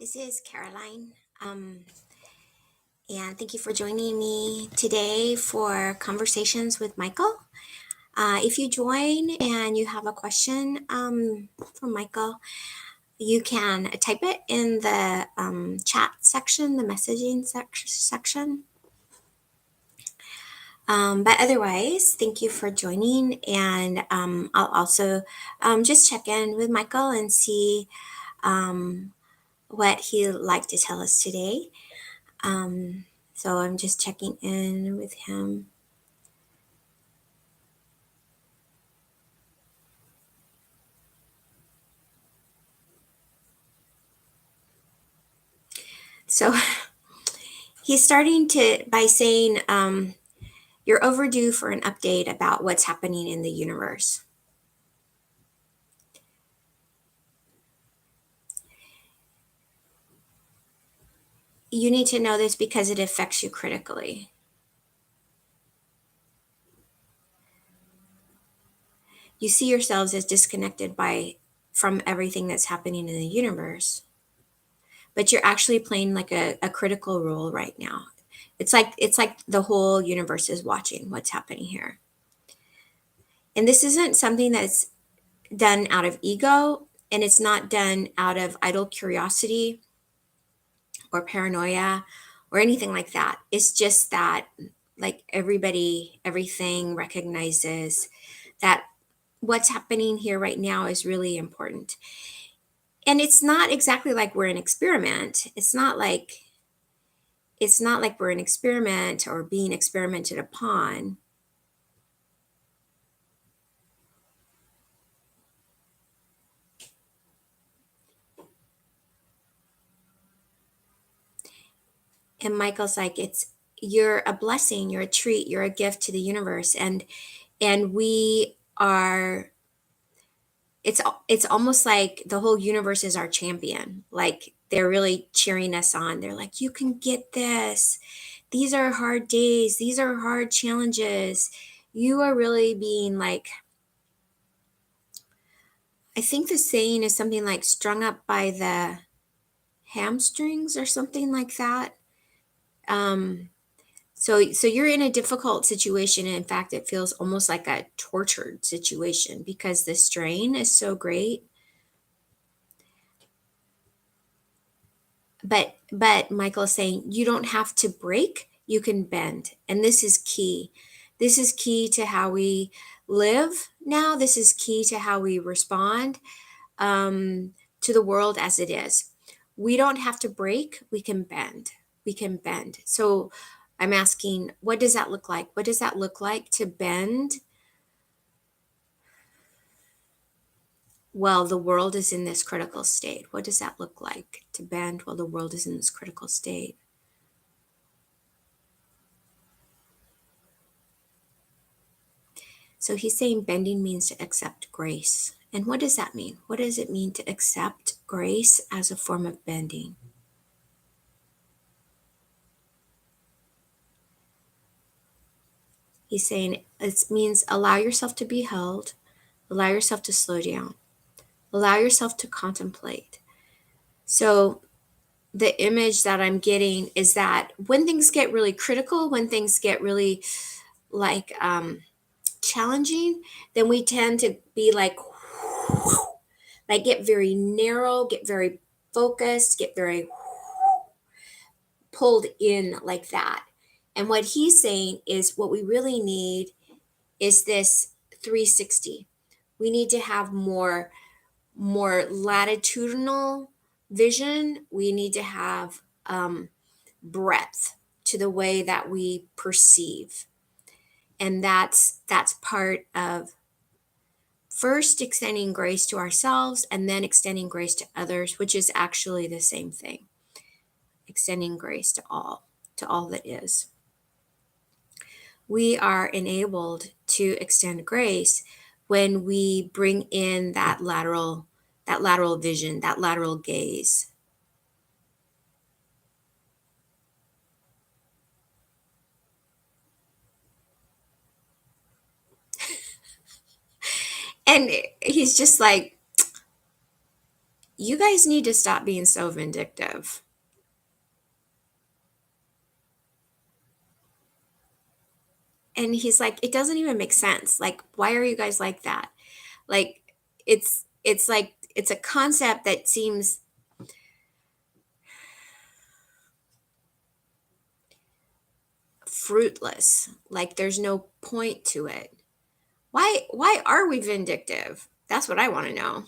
This is Caroline, and thank you for joining me today for Conversations with Michael. If you join and you have a question for Michael, you can type it in the chat section, the messaging section. But otherwise, thank you for joining, and I'll also just check in with Michael and see what he'd like to tell us today. So I'm just checking in with him. So he's starting by saying, you're overdue for an update about what's happening in the universe. You need to know this because it affects you critically. You see yourselves as disconnected from everything that's happening in the universe, but you're actually playing like a critical role right now. It's like the whole universe is watching what's happening here. And this isn't something that's done out of ego, and it's not done out of idle curiosity or paranoia or anything like that. It's just that, like, everything recognizes that what's happening here right now is really important. And it's not exactly like we're an experiment. It's not like we're an experiment or being experimented upon. And Michael's like, you're a blessing, you're a treat, you're a gift to the universe. And we are, it's almost like the whole universe is our champion. Like, they're really cheering us on. They're like, you can get this. These are hard days, these are hard challenges. You are really being, like, I think the saying is something like strung up by the hamstrings or something like that. Um so so you're in a difficult situation. In fact, it feels almost like a tortured situation because the strain is so great. But Michael is saying you don't have to break, you can bend. And this is key. This is key to how we live now. This is key to how we respond to the world as it is. We don't have to break, we can bend. We can bend. So I'm asking, what does that look like? What does that look like to bend? Well, the world is in this critical state. What does that look like to bend while the world is in this critical state? So he's saying bending means to accept grace. And what does that mean? What does it mean to accept grace as a form of bending? He's saying it means allow yourself to be held, allow yourself to slow down, allow yourself to contemplate. So the image that I'm getting is that when things get really critical, when things get really, like, challenging, then we tend to be like get very narrow, get very focused, get very pulled in like that. And what he's saying is what we really need is this 360. We need to have more latitudinal vision. We need to have breadth to the way that we perceive. And that's part of first extending grace to ourselves and then extending grace to others, which is actually the same thing. Extending grace to all that is. We are enabled to extend grace when we bring in that lateral vision, that lateral gaze. And he's just like, you guys need to stop being so vindictive. And he's like, it doesn't even make sense. Like, why are you guys like that? Like, it's like it's a concept that seems fruitless. Like there's no point to it. Why are we vindictive? That's what I want to know.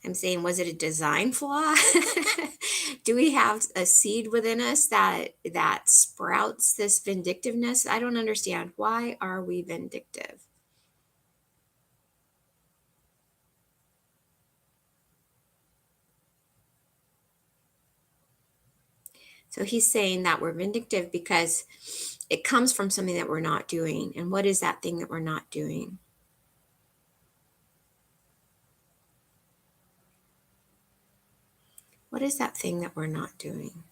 I'm saying, was it a design flaw? Do we have a seed within us that sprouts this vindictiveness? I don't understand. Why are we vindictive? So he's saying that we're vindictive because it comes from something that we're not doing. And what is that thing that we're not doing? What is that thing that we're not doing?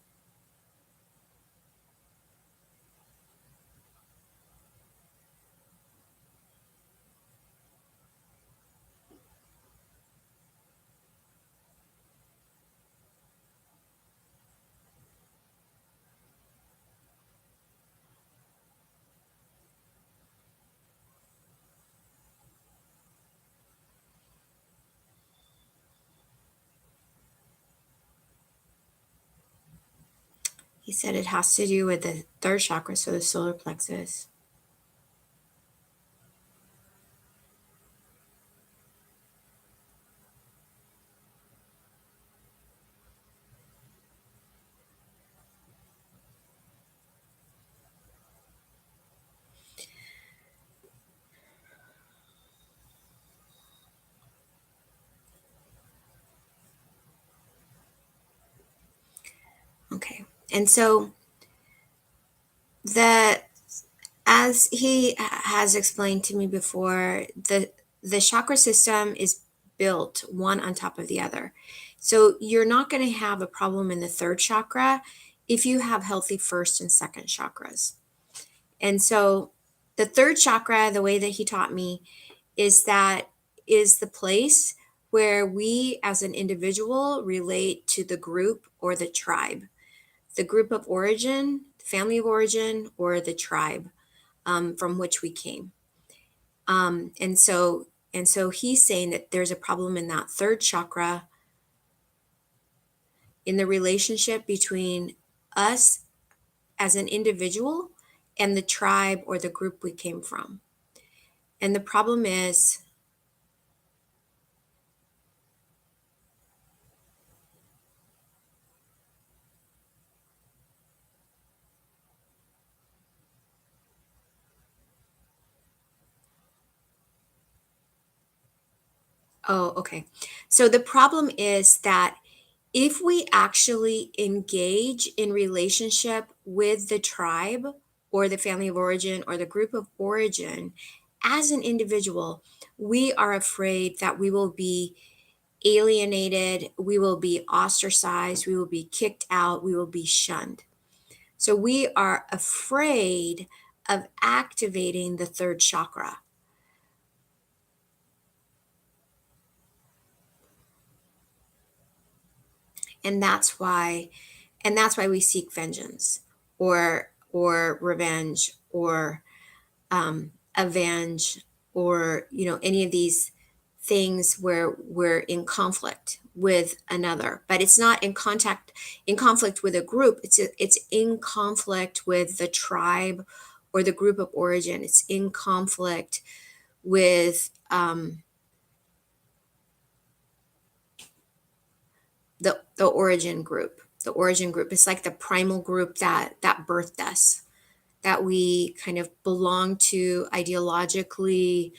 He said it has to do with the third chakra, so the solar plexus. Okay. And so the as he has explained to me before, the chakra system is built one on top of the other. So you're not going to have a problem in the third chakra if you have healthy first and second chakras. And so the third chakra, the way that he taught me, is that is the place where we as an individual relate to the group or the tribe, the group of origin, family of origin, or the tribe from which we came. And so he's saying that there's a problem in that third chakra in the relationship between us as an individual and the tribe or the group we came from. And the problem is, oh, okay. So the problem is that if we actually engage in relationship with the tribe or the family of origin or the group of origin as an individual, we are afraid that we will be alienated, we will be ostracized, we will be kicked out, we will be shunned. So we are afraid of activating the third chakra. And that's why we seek vengeance or revenge or avenge or any of these things where we're in conflict with another, but it's not in conflict with a group. It's in conflict with the tribe or the group of origin. It's in conflict with the origin group. The origin group is like the primal group that birthed us, that we kind of belong to ideologically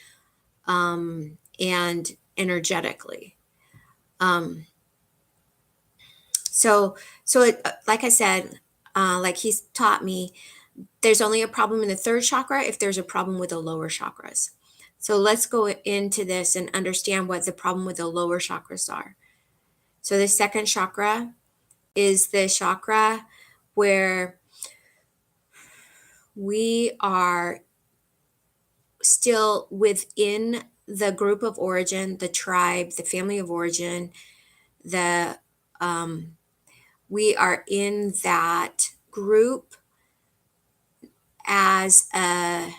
and energetically. Um, so it, like I said, like he's taught me, there's only a problem in the third chakra if there's a problem with the lower chakras. So let's go into this and understand what the problem with the lower chakras are. So the second chakra is the chakra where we are still within the group of origin, the tribe, the family of origin, the we are in that group as a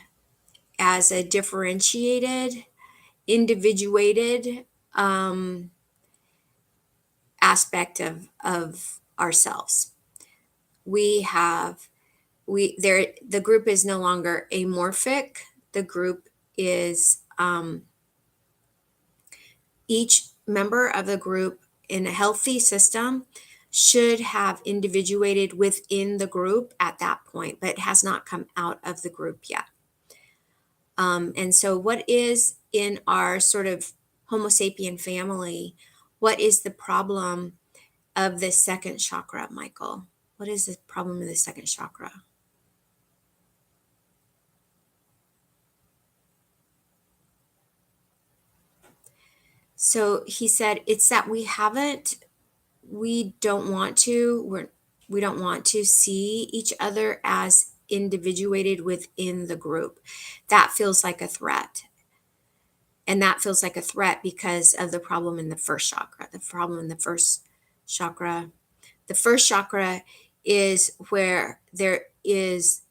differentiated, individuated aspect of ourselves. We have we there the group is no longer amorphic. The group is each member of the group in a healthy system should have individuated within the group at that point, but has not come out of the group yet. And so, what is in our sort of Homo sapien family? What is the problem of the second chakra, Michael? What is the problem of the second chakra? So he said it's that we don't want to, we don't want to see each other as individuated within the group. That feels like a threat. And that feels like a threat because of the problem in the first chakra. The problem in the first chakra. The first chakra is where there is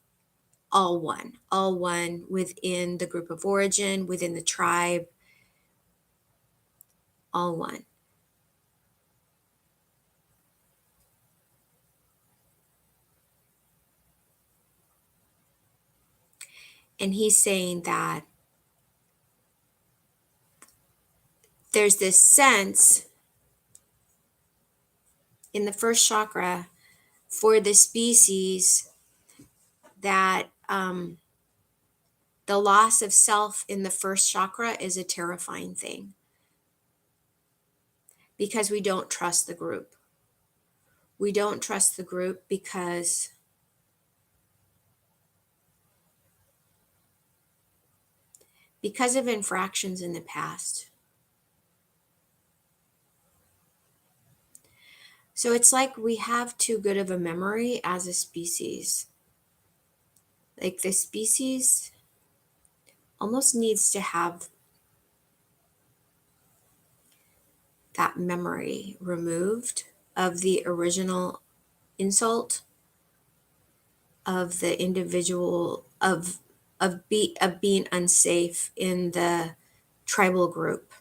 all one within the group of origin, within the tribe, all one. And he's saying that there's this sense in the first chakra for the species that the loss of self in the first chakra is a terrifying thing because we don't trust the group. We don't trust the group because of infractions in the past. So it's like we have too good of a memory as a species. Like the species almost needs to have that memory removed of the original insult, of the individual, of being unsafe in the tribal group.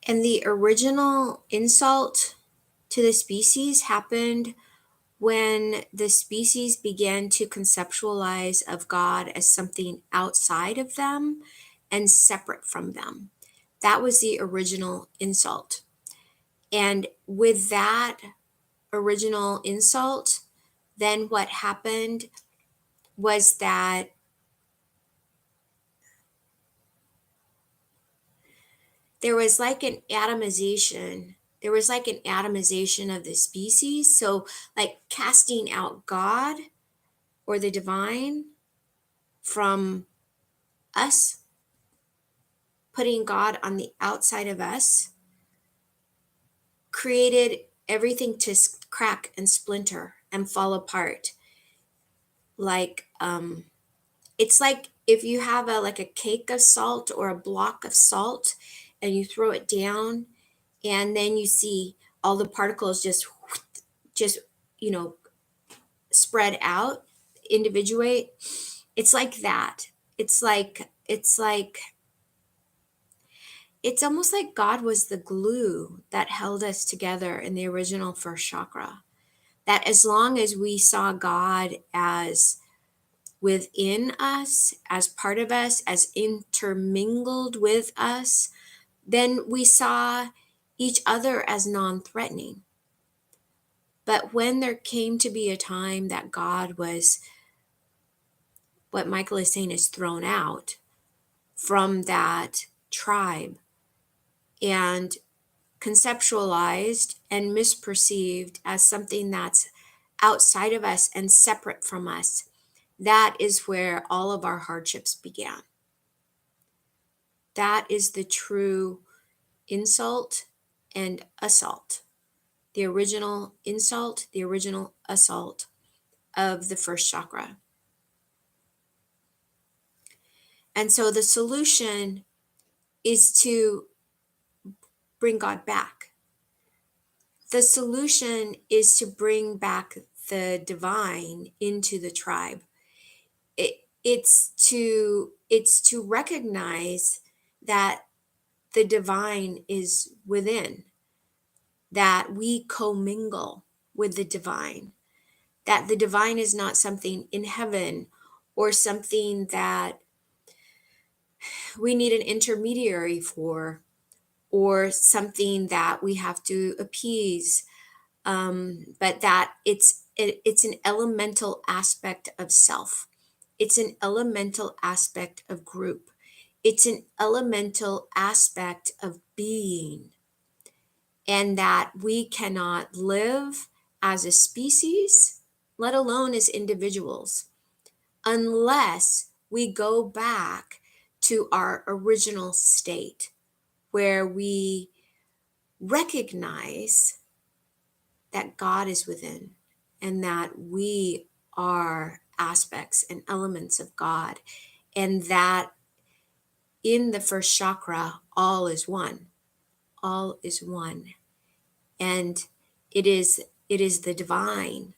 And the original insult to the species happened when the species began to conceptualize of God as something outside of them and separate from them. That was the original insult. And with that original insult, then what happened was that there was like an atomization. There was like an atomization of the species. So, like casting out God or the divine from us, putting God on the outside of us, created everything to crack and splinter and fall apart. Like, it's like if you have a cake of salt or a block of salt and you throw it down and then you see all the particles just you know spread out, individuate. It's like that. It's almost like God was the glue that held us together in the original first chakra. That as long as we saw God as within us, as part of us, as intermingled with us, then we saw each other as non-threatening. But when there came to be a time that God was, what Michael is saying, is thrown out from that tribe and conceptualized and misperceived as something that's outside of us and separate from us, that is where all of our hardships began. That is the true insult and assault. The original insult, the original assault of the first chakra. And so the solution is to bring God back. The solution is to bring back the divine into the tribe. It's to recognize that the divine is within, that we commingle with the divine, that the divine is not something in heaven or something that we need an intermediary for, or something that we have to appease, but that it's an elemental aspect of self. It's an elemental aspect of group. It's an elemental aspect of being, and that we cannot live as a species, let alone as individuals, unless we go back to our original state where we recognize that God is within and that we are aspects and elements of God, and that in the first chakra, all is one. All is one. And it is the divine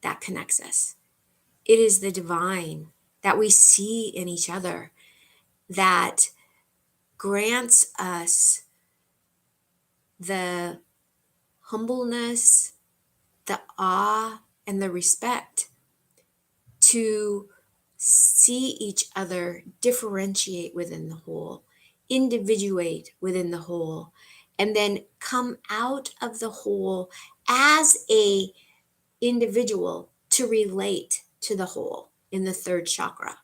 that connects us. It is the divine that we see in each other that grants us the humbleness, the awe, and the respect to see each other differentiate within the whole, individuate within the whole, and then come out of the whole as a individual to relate to the whole in the third chakra.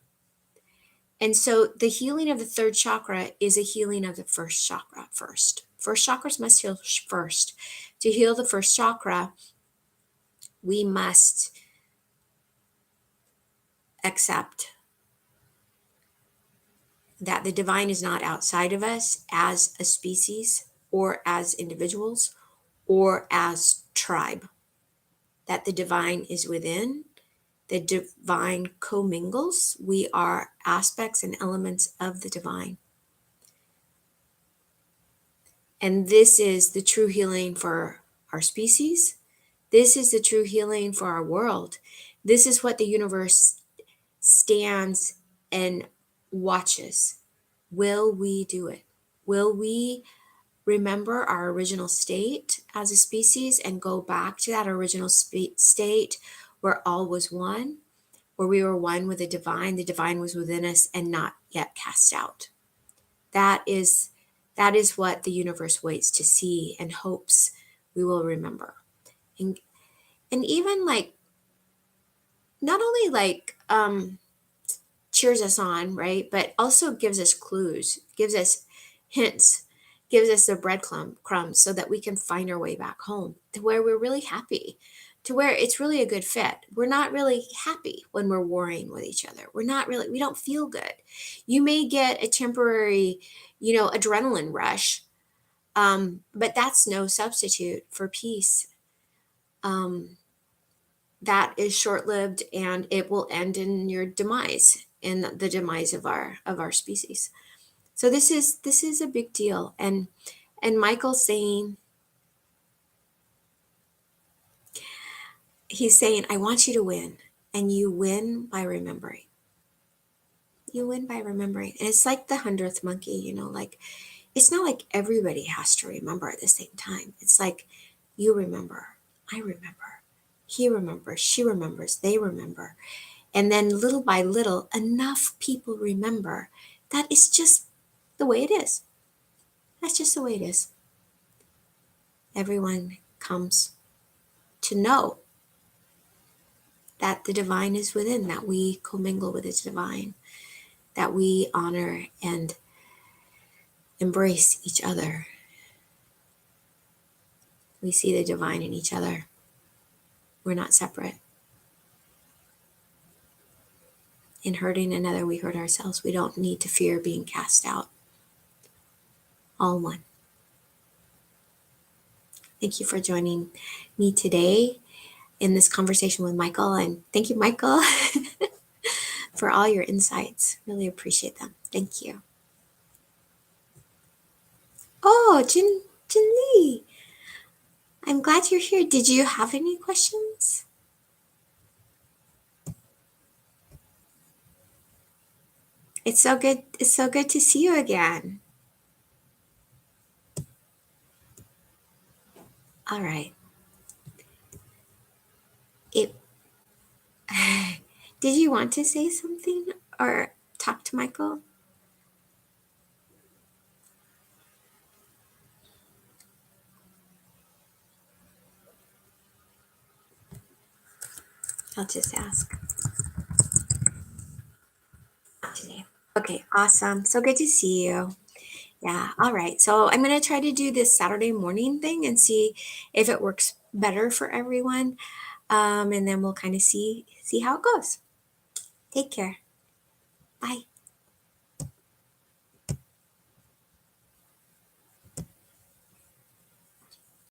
And so the healing of the third chakra is a healing of the first chakra first. First chakras must heal first. To heal the first chakra, we must accept that the divine is not outside of us as a species or as individuals or as tribe, that the divine is within, the divine commingles. We are aspects and elements of the divine. And this is the true healing for our species. This is the true healing for our world. This is what the universe stands and watches. Will we do it? Will we remember our original state as a species and go back to that original state where all was one, where we were one with the divine was within us and not yet cast out? That is what the universe waits to see and hopes we will remember. And even like, not only like cheers us on, right? But also gives us clues, gives us hints, gives us the breadcrumbs so that we can find our way back home to where we're really happy, to where it's really a good fit. We're not really happy when we're warring with each other. We don't feel good. You may get a temporary, adrenaline rush, but that's no substitute for peace. That is short-lived, and it will end in your demise, in the demise of our species. So this is a big deal. And Michael's saying, he's saying, I want you to win, and you win by remembering. You win by remembering. And it's like the 100th monkey, like, it's not like everybody has to remember at the same time. It's like, you remember, I remember, he remembers, she remembers, they remember. And then little by little, enough people remember that it's just the way it is. That's just the way it is. Everyone comes to know that the divine is within, that we commingle with the divine, that we honor and embrace each other. We see the divine in each other. We're not separate. In hurting another, we hurt ourselves. We don't need to fear being cast out. All one. Thank you for joining me today in this conversation with Michael. And thank you, Michael, for all your insights. Really appreciate them. Thank you. Oh, Jin Lee, I'm glad you're here. Did you have any questions? It's so good. It's so good to see you again. All right. It. Did you want to say something or talk to Michael? I'll just ask today. Okay, awesome. So good to see you. Yeah, all right. So I'm going to try to do this Saturday morning thing and see if it works better for everyone. And then we'll kind of see how it goes. Take care. Bye.